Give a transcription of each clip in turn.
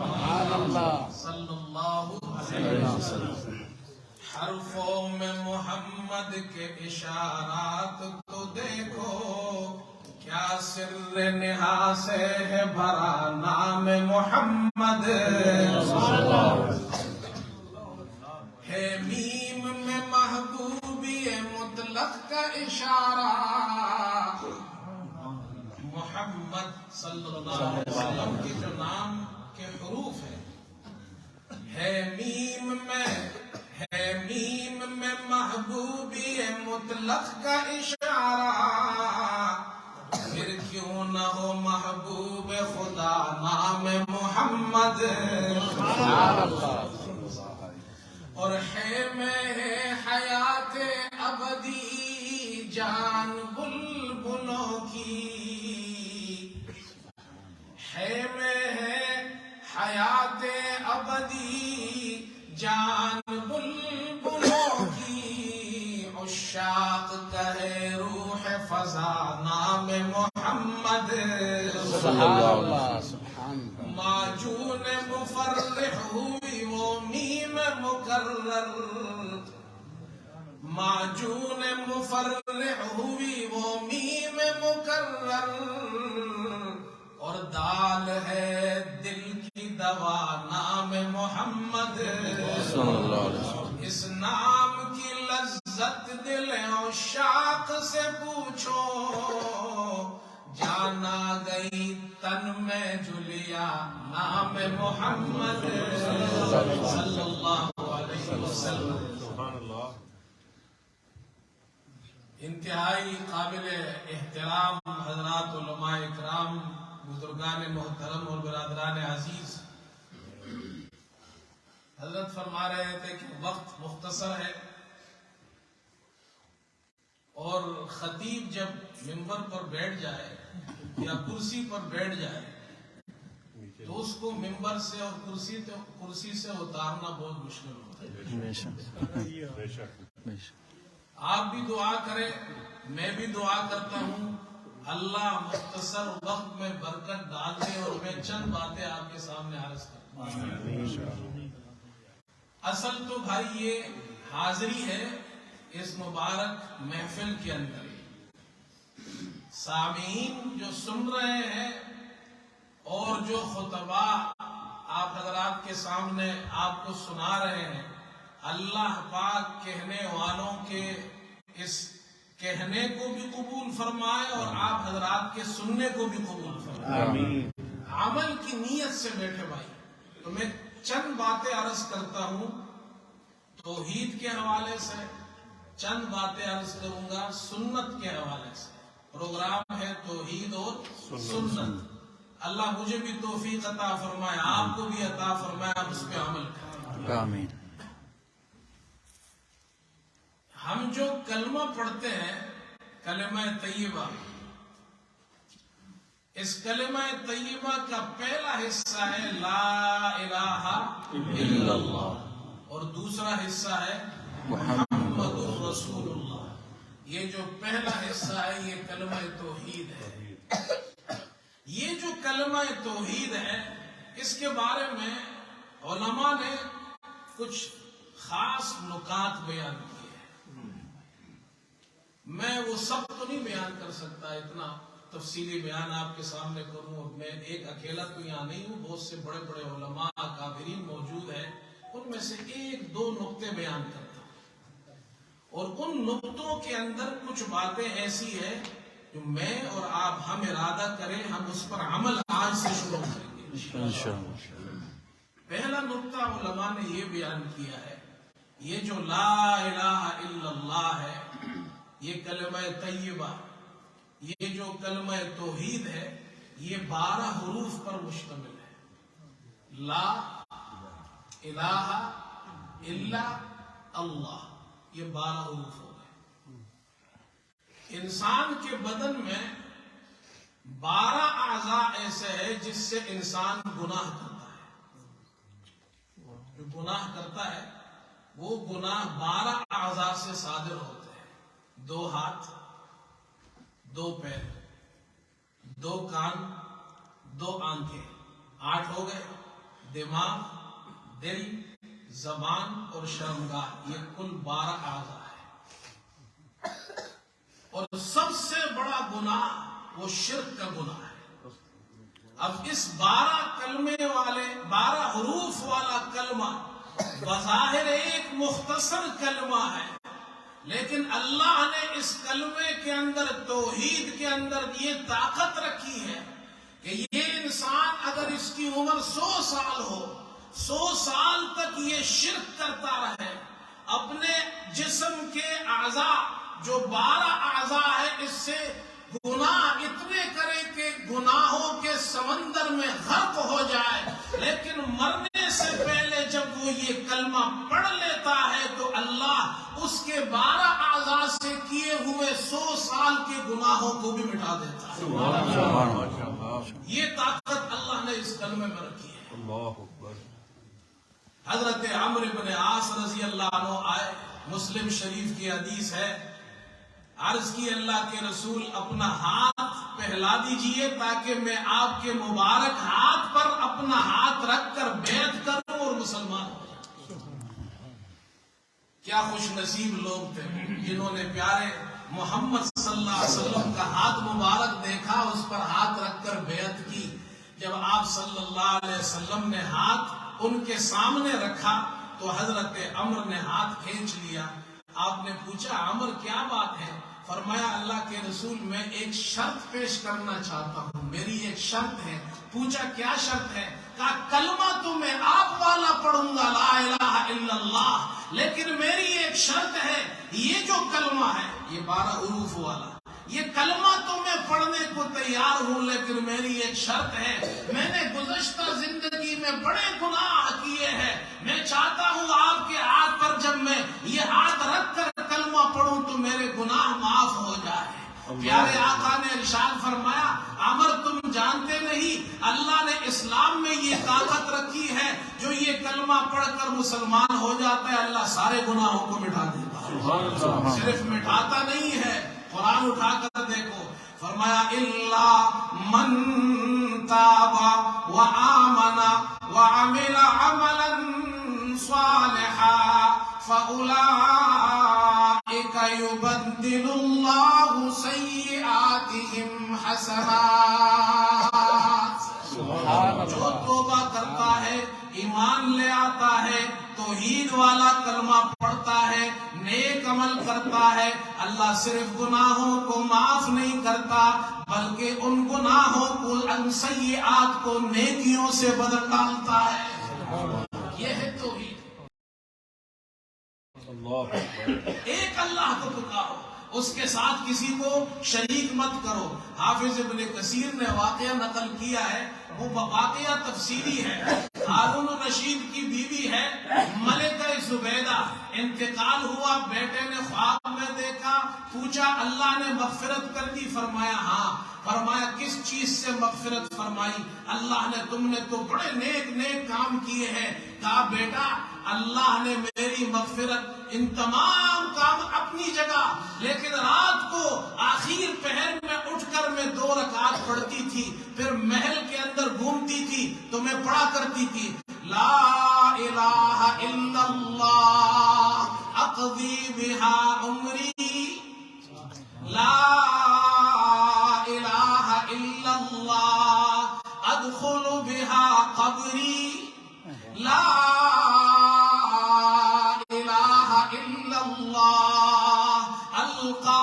صلی اللہ علیہ وسلم۔ حرفوں میں محمد کے اشارات تو دیکھو، کیا سر نہا سے ہے بھرا نام محمد۔ ہے میم میں محبوبی مطلق کا اشارہ، محمد صلی اللہ علیہ وسلم کے جو نام کے حروف ہے میم میں محبوبی مطلق کا اشارہ، پھر کیوں نہ ہو محبوب خدا نام محمد۔ اور ہے میں حیات ابدی جان بلبلوں کی، ہے میں حیات ابدی جان بلبلوں کی، عشاق کہے روح فضا نام محمد۔ معجون مفرح ہوئی وہ میم مکرر، معجون مفرح ہوئی وہ میم مکرر، اور دال ہے دل کی دوا نام محمد۔ اس نام کی لذت دل عشاق سے پوچھو، جانا گئی تن میں جلیا نام محمد صلی اللہ علیہ وسلم۔ انتہائی قابل احترام حضرات علماء اکرام، بزرگان محترم اور برادران عزیز، حضرت فرما رہے تھے کہ وقت مختصر ہے، اور خطیب جب منبر پر بیٹھ جائے یا کرسی پر بیٹھ جائے تو اس کو منبر سے اور کرسی سے اتارنا بہت مشکل ہوتا ہے۔ آپ بھی دعا کریں، میں بھی دعا کرتا ہوں، اللہ مختصر وقت میں برکت ڈال دے، اور میں چند باتیں آپ کے سامنے عرض کرتا ہوں۔ اصل تو بھائی یہ حاضری ہے اس مبارک محفل کے اندر، سامعین جو سن رہے ہیں اور جو خطبہ آپ حضرات کے سامنے آپ کو سنا رہے ہیں، اللہ پاک کہنے والوں کے اس کہنے کو بھی قبول فرمائے اور آپ حضرات کے سننے کو بھی قبول فرمائے۔ عمل کی نیت سے بیٹھے بھائی، تو میں چند باتیں عرض کرتا ہوں توحید کے حوالے سے، چند باتیں عرض کروں گا سنت کے حوالے سے۔ پروگرام ہے توحید اور سنت۔ اللہ مجھے بھی توفیق عطا فرمائے، آپ کو بھی عطا فرمائے، ہم اس پہ عمل کریں۔ آمین۔ ہم جو کلمہ پڑھتے ہیں، کلمہ طیبہ، اس کلمہ طیبہ کا پہلا حصہ ہے لا الہ الا اللہ، اور دوسرا حصہ ہے محمد رسول اللہ۔ یہ جو پہلا حصہ ہے یہ کلمہ توحید ہے۔ یہ جو کلمہ توحید ہے، اس کے بارے میں علماء نے کچھ خاص نکات بیان کیے ہیں۔ میں وہ سب تو نہیں بیان کر سکتا، اتنا تفصیلی بیان آپ کے سامنے کروں، اور میں ایک اکیلا تو یہاں نہیں ہوں، بہت سے بڑے بڑے علماء اکابرین موجود ہیں، ان میں سے ایک دو نقطے بیان کرتا ہوں، اور ان نقطوں کے اندر کچھ باتیں ایسی ہیں جو میں اور آپ ہم ارادہ کریں، ہم اس پر عمل آج سے شروع کریں گے انشاءاللہ۔ پہلا نقطہ علماء نے یہ بیان کیا ہے، یہ جو لا الہ الا اللہ ہے، یہ کلمہ طیبہ، یہ جو کلمہ توحید ہے، یہ 12 حروف پر مشتمل ہے۔ لا الہ الا اللہ، یہ 12 حروف ہو گئے۔ انسان کے بدن میں 12 اعضاء ایسے ہیں جس سے انسان گناہ کرتا ہے۔ جو گناہ کرتا ہے وہ گناہ 12 اعضاء سے صادر ہوتے ہیں۔ 2 ہاتھ، 2 پیر، 2 کان، 2 آنکھیں، 8 ہو گئے۔ دماغ، دل، زبان اور شرمگاہ، یہ کل 12 اعضاء ہے۔ اور سب سے بڑا گناہ وہ شرک کا گناہ ہے۔ اب اس 12 کلمے والے 12 حروف والا کلمہ بظاہر ایک مختصر کلمہ ہے، لیکن اللہ نے اس کلمے کے اندر، توحید کے اندر یہ طاقت رکھی ہے کہ یہ انسان اگر اس کی عمر 100 سال ہو، 100 سال تک یہ شرک کرتا رہے، اپنے جسم کے اعضاء جو 12 اعضاء ہے اس سے گناہ اتنے کرے کہ گناہوں کے سمندر میں غرق ہو جائے، لیکن مرنے سے پہلے جب وہ یہ کلمہ پڑھ لیتا ہے تو اللہ اس کے 12 اعضاء سے کیے ہوئے 100 سال کے گناہوں کو بھی مٹا دیتا ہے۔ یہ طاقت اللہ نے اس کلمے میں رکھی ہے۔ حضرت عمرو بن عاص رضی اللہ عنہ آئے، مسلم شریف کی حدیث ہے، عرض کی اللہ کے رسول اپنا ہاتھ پہلا دیجئے تاکہ میں آپ کے مبارک ہاتھ پر اپنا ہاتھ رکھ کر بیعت کروں اور مسلمان ہوں۔ کیا خوش نصیب لوگ تھے جنہوں نے پیارے محمد صلی اللہ علیہ وسلم کا ہاتھ مبارک دیکھا، اس پر ہاتھ رکھ کر بیعت کی۔ جب آپ صلی اللہ علیہ وسلم نے ہاتھ ان کے سامنے رکھا تو حضرت عمر نے ہاتھ کھینچ لیا۔ آپ نے پوچھا عمر کیا بات ہے؟ فرمایا اللہ کے رسول میں ایک شرط پیش کرنا چاہتا ہوں، میری ایک شرط ہے۔ پوچھا کیا شرط ہے؟ کہا کلمہ تو میں آپ والا پڑھوں گا، لا الہ الا اللہ، لیکن میری ایک شرط ہے، یہ جو کلمہ ہے یہ 12 حروف والا، یہ کلمہ تو میں پڑھنے کو تیار ہوں، لیکن میری ایک شرط ہے، میں نے گزشتہ زندگی میں بڑے گناہ کیے ہیں، میں چاہتا ہوں آپ کے ہاتھ پر جب میں یہ ہاتھ رکھ کر کلمہ پڑھوں تو میرے گناہ معاف ہو جائے۔ پیارے آقا نے ارشاد فرمایا عمر تم جانتے نہیں اللہ نے اسلام میں یہ طاقت رکھی ہے، جو یہ کلمہ پڑھ کر مسلمان ہو جاتا ہے اللہ سارے گناہوں کو مٹا دیتا ہے۔ صرف مٹاتا نہیں ہے، قرآن اٹھا کر دیکھو، فرمایا الا من تاب وآمن وعمل عملا صالحا فأولئك يبدل الله سيئاتهم حسنات۔ جو توبہ کرتا ہے، ایمان لے آتا ہے، توحید والا کلمہ پڑھتا ہے، نیک عمل کرتا ہے، اللہ صرف گناہوں کو معاف نہیں کرتا بلکہ ان گناہوں کو، ان سیئات کو نیکیوں سے بدل ڈالتا ہے۔ یہ ہے توحید۔ ایک اللہ کو پکارو، اس کے ساتھ کسی کو شریک مت کرو۔ حافظ ابن کثیر نے واقعہ نقل کیا ہے، وہ واقعہ تفصیلی ہے۔ ہارون الرشید کی بیوی ہے ملکہ زبیدہ، انتقال ہوا، بیٹے نے خواب میں دیکھا، پوچھا اللہ نے مغفرت کر دی؟ فرمایا ہاں۔ فرمایا کس چیز سے مغفرت فرمائی؟ اللہ نے تم نے تو بڑے نیک نیک کام کیے ہیں۔ کہا بیٹا اللہ نے میری مغفرت، ان تمام کام اپنی جگہ، لیکن رات کو آخر پہر میں اٹھ کر میں 2 رکعت پڑھتی تھی، پھر محل کے اندر گھومتی تھی تو میں پڑھا کرتی تھی لا الہ الا اللہ اقضی بہا عمری، لا الہ الا اللہ ادخل بہا قبری، لا الہ الا اللہ القا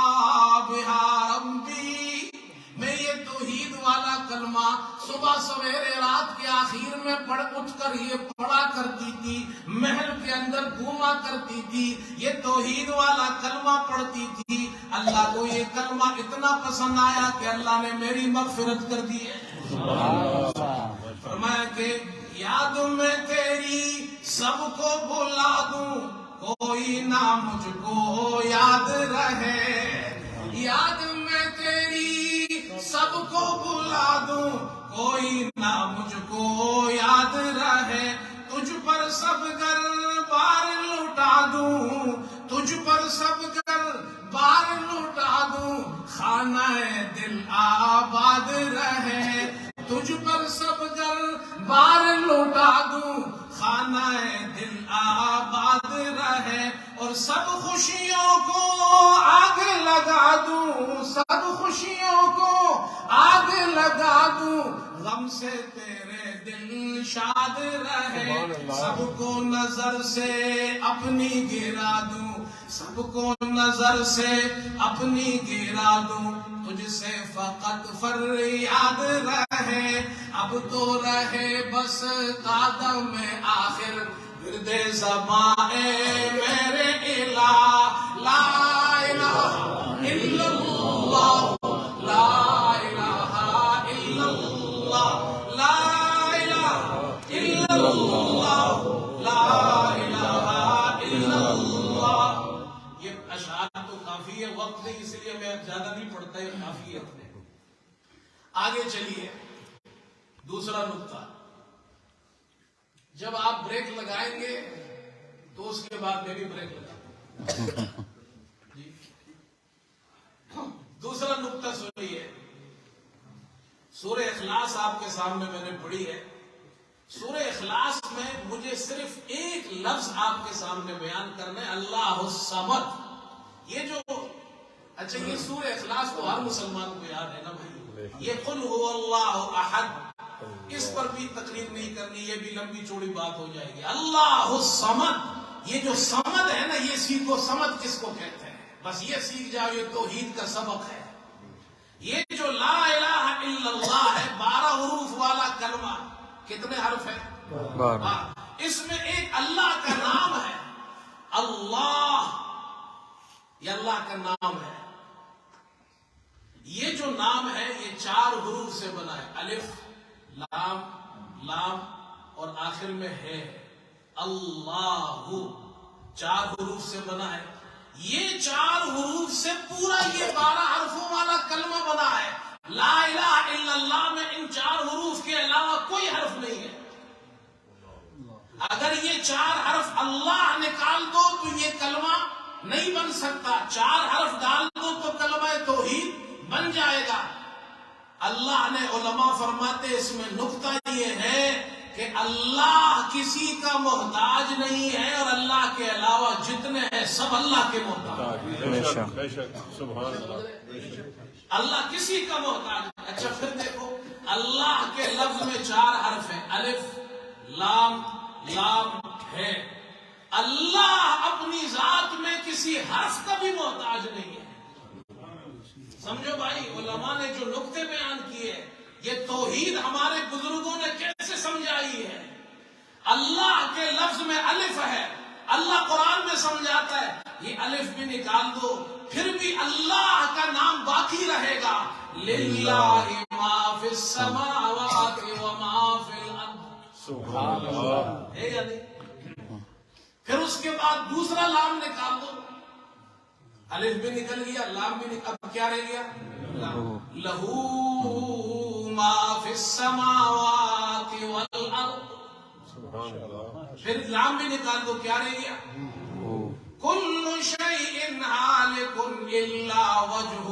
بہا ربی۔ میں یہ توحید والا کلمہ صبح سویرے رات کے آخر میں پڑھ اٹھ کر یہ پڑھا کرتی تھی، محل کے اندر گھوما کرتی تھی، یہ توحید والا کلمہ پڑھتی تھی۔ اللہ کو یہ کلمہ اتنا پسند آیا کہ اللہ نے میری مغفرت کر دی ہے۔ فرمایا کہ یاد میں تیری سب کو بلا دوں، کوئی نہ مجھ کو یاد رہے، یاد میں تیری سب کو بلا دوں، کوئی نہ مجھ کو یاد رہے، تجھ پر سب گھر بار لوٹا دوں، تجھ پر سب گھر بار لوٹا دوں، خانہ دل آباد رہے، تجھ پر سب گھر بار لوٹا دوں، خانہ دل آباد رہے اور سب خوشیوں کو آگ لگا دوں، سب خوشیوں کو آگ لگا دوں، غم سے تیرے دل شاد رہے، سب کو نظر سے اپنی گرا دوں، سب کو نظر سے اپنی گرا دوں، تجھ سے فقط فریاد رہے، اب تو رہے بس قدم آخر ورد زباں میرے الہ، لا الہ الا اللہ، لا الہ الا اللہ، لا الہ الا اللہ، لا الہ الا اللہ۔ یہ اشعار تو کافی ہے، وقت نہیں اس لیے میں زیادہ نہیں پڑھتا، ہے کافی ہے۔ آگے چلیے، دوسرا نقطہ، جب آپ بریک لگائیں گے تو اس کے بعد میں بھی بریک لگاؤں گا۔ جی دوسرا نقطہ سنیے، سورہ اخلاص آپ کے سامنے میں نے پڑھی ہے۔ سورہ اخلاص میں مجھے صرف ایک لفظ آپ کے سامنے بیان کرنا ہے، اللہ الصمد۔ یہ جو اچھا یہ سورہ اخلاص تو ہر مسلمان کو یاد ہے نا بھائی، یہ قل هو اللہ احد، اس پر بھی تقریر نہیں کرنی، یہ بھی لمبی چوڑی بات ہو جائے گی۔ اللہ الصمد، یہ جو صمد ہے نا، یہ سیکھو صمد کس کو کہتے ہیں، بس یہ سیکھ جاؤ، یہ توحید کا سبق ہے۔ یہ جو لا الہ الا اللہ ہے، 12 حروف والا کلمہ، کتنے حرف ہے؟ 12۔ اس میں ایک اللہ کا نام ہے، اللہ، یہ اللہ کا نام ہے۔ یہ جو نام ہے یہ 4 حروف سے بنا ہے، الف، لام، لام اور آخر میں ہے اللہ، 4 حروف سے بنا ہے۔ یہ 4 حروف سے پورا یہ 12 حرفوں والا کلمہ بنا ہے۔ لا الہ الا اللہ میں ان 4 حروف کے علاوہ کوئی حرف نہیں ہے۔ اگر یہ 4 حرف اللہ نکال دو تو یہ کلمہ نہیں بن سکتا، 4 حرف ڈال دو تو کلمہ توحید بن جائے گا۔ اللہ نے، علماء فرماتے اس میں نقطہ یہ ہے کہ اللہ کسی کا محتاج نہیں ہے، اور اللہ کے علاوہ جتنے ہیں سب اللہ کے محتاج۔ اللہ کسی کا محتاج نہیں۔ اچھا پھر دیکھو، اللہ کے لفظ میں 4 حرف ہیں، الف، لام، لام ہے۔ اللہ اپنی ذات میں کسی حرف کا بھی محتاج نہیں ہے۔ سمجھو بھائی، علماء نے جو نقطے بیان کیے، یہ توحید ہمارے بزرگوں نے کیسے سمجھائی ہے۔ اللہ کے لفظ میں الف ہے، اللہ قرآن میں سمجھاتا ہے یہ الف بھی نکال دو پھر بھی اللہ کا نام باقی رہے گا، للہ ما فی السماوات و ما فی الارض، سبحان اللہ، ہے یا نہیں؟ پھر اس کے بعد دوسرا لام نکال دو، الف بھی نکل گیا، لام بھی نکل، اب کیا رہ گیا؟ لہو ما فی السماوات والارض، پھر لام بھی نکال دو، کیا رہ گیا؟ کل شیء ہالک الا وجہہ،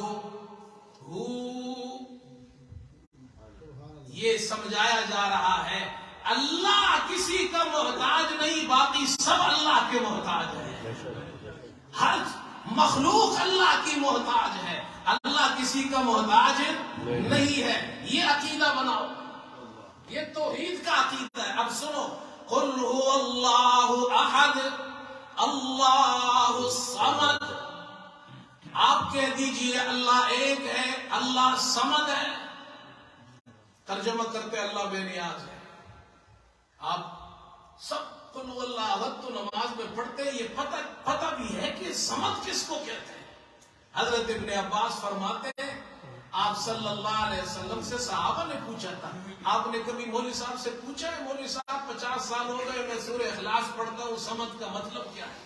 یہ سمجھایا جا رہا ہے اللہ کسی کا محتاج نہیں، باقی سب اللہ کے محتاج ہے۔ ہر مخلوق اللہ کی محتاج ہے، اللہ کسی کا محتاج نہیں ہے۔ یہ عقیدہ بناؤ، یہ توحید کا عقیدہ ہے۔ اب سنو، قل هو اللہ احد اللہ الصمد، آپ کہہ دیجئے اللہ ایک ہے، اللہ صمد ہے۔ ترجمہ کرتے اللہ بے نیاز ہے۔ آپ سب قل هو اللہ احد تو نماز میں پڑھتے، یہ پتہ بھی ہے کہ صمد کس کو کہتے ہیں۔ حضرت ابن عباس فرماتے ہیں آپ صلی اللہ علیہ وسلم سے صحابہ نے پوچھا تھا، آپ نے کبھی مولوی صاحب سے پوچھا ہے، مولوی صاحب 50 سال ہو گئے میں سورہ اخلاص پڑھتا ہوں، صمد کا مطلب کیا ہے؟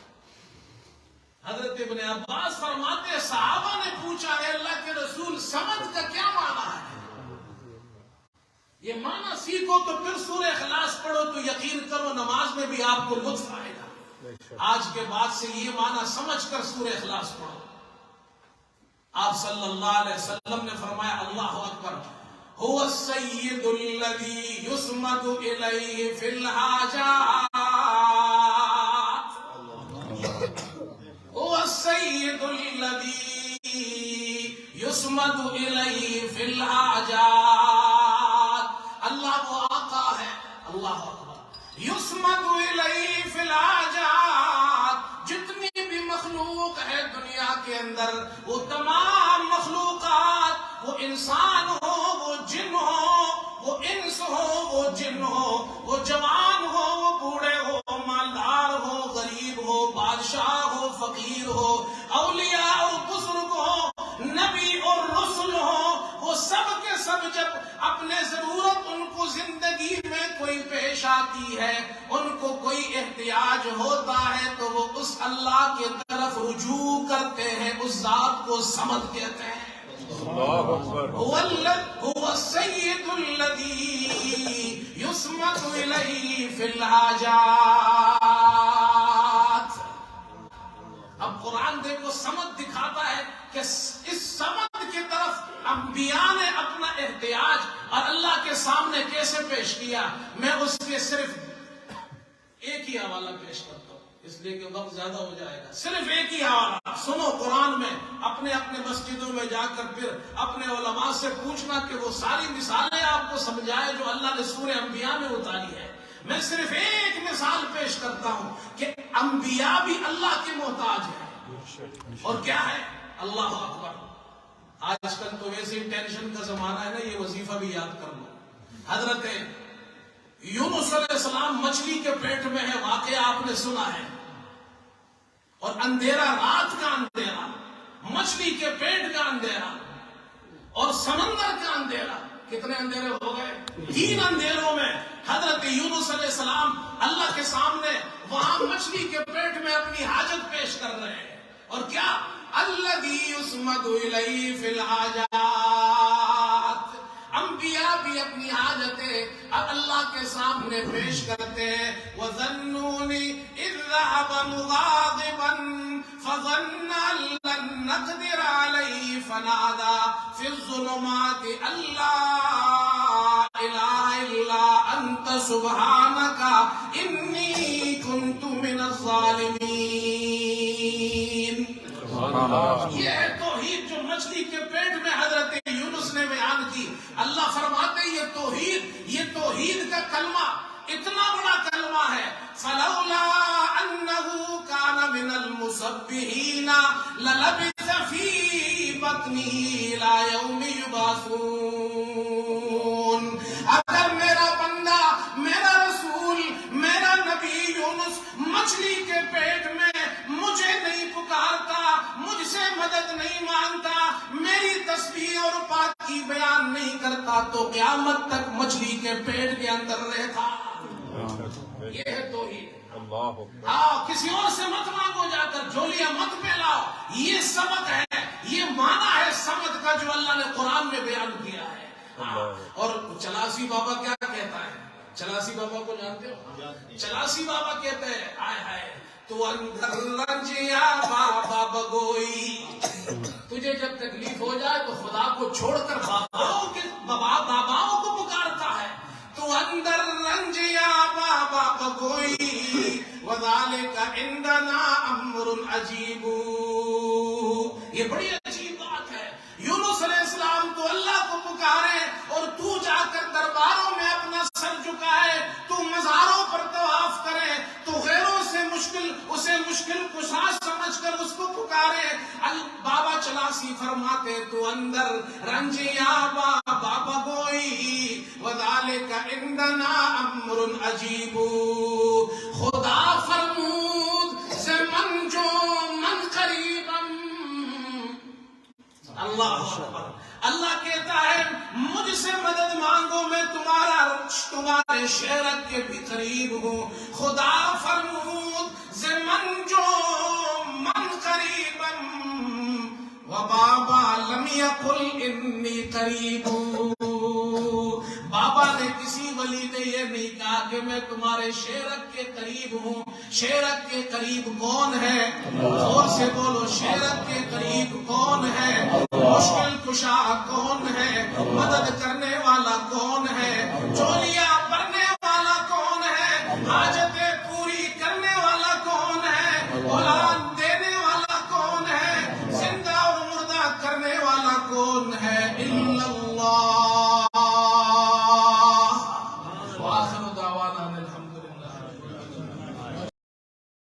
حضرت ابن عباس فرماتے ہیں صحابہ نے پوچھا ہے اللہ کے رسول صمد کا کیا معنی ہے؟ یہ معنی سیکھو تو پھر سورہ اخلاص پڑھو تو یقین کرو نماز میں بھی آپ کو لطف آئے گا۔ آج کے بعد سے یہ معنی سمجھ کر سورہ اخلاص پڑھو۔ آپ صلی اللہ علیہ وسلم نے فرمایا اللہ اکبر، هو السید الذی یسمد الیہ فی الحاجات، یسمد الیہ فی الحاجات، اللہ وہ آقا ہے، اللہ اکبر، یسمد الیہ فی الحاجات، جتنی بھی مخلوق ہے دنیا کے اندر، وہ تمام مخلوقات، وہ انسان ہو، وہ جن ہو، وہ انس ہو، وہ جن ہو، وہ جوان ہو، وہ بوڑھے ہو، مالدار ہو، غریب ہو، بادشاہ ہو، فقیر ہو، اولیاء اور بزرگ ہو، نبی اور رسل ہو، وہ سب کے سب جب اپنے ضرورت ان کو زندگی میں کوئی پیش آتی ہے، ان کو کوئی احتیاج ہوتا ہے، تو وہ اس اللہ کے طرف رجوع کرتے ہیں، اس ذات کو صمد کہتے ہیں۔ هو السید الذی یسمد الیہ فی الحاجات۔ اب قرآن دیکھو سمد دکھاتا ہے کہ اس سمد کی طرف انبیاء نے اپنا احتیاج اور اللہ کے سامنے کیسے پیش کیا۔ میں اس کے صرف ایک ہی حوالہ پیش کرتا ہوں، اس لیے کہ وقت زیادہ ہو جائے گا۔ صرف ایک ہی حوالہ سنو قرآن میں، اپنے مسجدوں میں جا کر پھر اپنے علماء سے پوچھنا کہ وہ ساری مثالیں آپ کو سمجھائے جو اللہ نے سورہ انبیاء میں اتاری ہے۔ میں صرف ایک مثال پیش کرتا ہوں کہ انبیاء بھی اللہ کے محتاج ہیں، اور کیا ہے؟ اللہ اکبر۔ آج کل تو ویسے ہی ٹینشن کا زمانہ ہے نا، یہ وظیفہ بھی یاد کر لو۔ حضرت یونس علیہ السلام مچھلی کے پیٹ میں ہے، واقعہ آپ نے سنا ہے، اور اندھیرا، رات کا اندھیرا، مچھلی کے پیٹ کا اندھیرا اور سمندر کا اندھیرا، کتنے اندھیرے ہو گئے؟ 3 اندھیروں میں حضرت یونس علیہ السلام اللہ کے سامنے وہاں مچھلی کے پیٹ میں اپنی حاجت پیش کر رہے ہیں، اور کیا؟ الذی یسمد الیہ فی الحاجات۔ انبیاء بھی اپنی حاجتیں اللہ کے سامنے پیش کرتے ہیں۔ وَظَنُّونِ إِذْ ذَهَبَ مُغَاضِبًا فَظَنَّ أَن لَّن نَّقْدِرَ عَلَيْهِ فَنَادَىٰ فِي الظُّلُمَاتِ أَن لَّا إِلَٰهَ إِلَّا أَنتَ سُبْحَانَكَ إِنِّي كُنتُ مِنَ الظَّالِمِينَ۔ یہ ہے توحید جو مچھلی کے پیٹ میں حضرت یونس نے بیان کی۔ اللہ فرماتے یہ توحید کا کلمہ اتنا بڑا کلمہ ہے، فَلَوْلَا أَنَّهُ كَانَ مِنَ الْمُسَبِّحِينَ لَلَبِثَ فِي بَطْنِهِ إِلَىٰ يَوْمِ يُبْعَثُونَ۔ اگر میرا بندہ، میرا رسول، میرا نبی یونس مچھلی کے پیٹ میں مجھے نہیں پکارتا، مجھ سے مدد نہیں مانگتا، میری تسبیح اور پاکی بیان نہیں کرتا، تو قیامت تک مچھلی کے پیٹ کے اندر رہتا۔ یہ ہے توحید۔ کسی اور سے مت مانگو، جا کر جھولیاں مت پھیلاؤ، یہ سبق ہے، یہ معنی ہے سمد کا جو اللہ نے قرآن میں بیان کیا ہے۔ اور چلاسی بابا کیا کہتا ہے؟ چلاسی بابا کو جانتے ہو؟ چلاسی بابا کہتے ہیں، آئے ہائے تو اندر رنجیا بابا بگوئی، تجھے جب تکلیف ہو جائے تو خدا کو چھوڑ کر باباؤں کو پکارتا ہے۔ تو اندر رنجیا بابا بگوئی وذالک عندنا امر عجیب۔ یہ بڑی عجیب بات ہے، یونس علیہ السلام تو اللہ کو پکارے اور تو جا کر درباروں میں اپنا سر جھکائے، تو مزاروں پر طواف کرے، تو غیروں سے اسے مشکل کشا سمجھ کر اس کو پکارے۔ بابا چلاسی فرماتے تو اندر رنجیا بابا بگوئی وذالک عندنا امر عجیب۔ خدا فرمود سے من جو من قریبم، اللہ اللہ کہتا ہے مجھ سے مدد مانگو، میں تمہارے شہرت کے بھی قریب ہوں۔ خدا فرمود سے من جو من قریبم وبابا لم یقل انی قریب۔ بابا نے کسی ولی نے یہ نہیں کہا کہ میں تمہارے شیرک کے قریب ہوں۔ شیرک کے قریب کون ہے؟ اور سے بولو، شیرک کے قریب کون ہے؟ مشکل کشا کون ہے؟ مدد کرنے والا کون ہے؟ چولیاں بھرنے والا کون ہے؟ حاجتیں پوری کرنے والا کون ہے؟ اولاد دینے والا کون ہے؟ زندہ اور مردہ کرنے والا کون إلا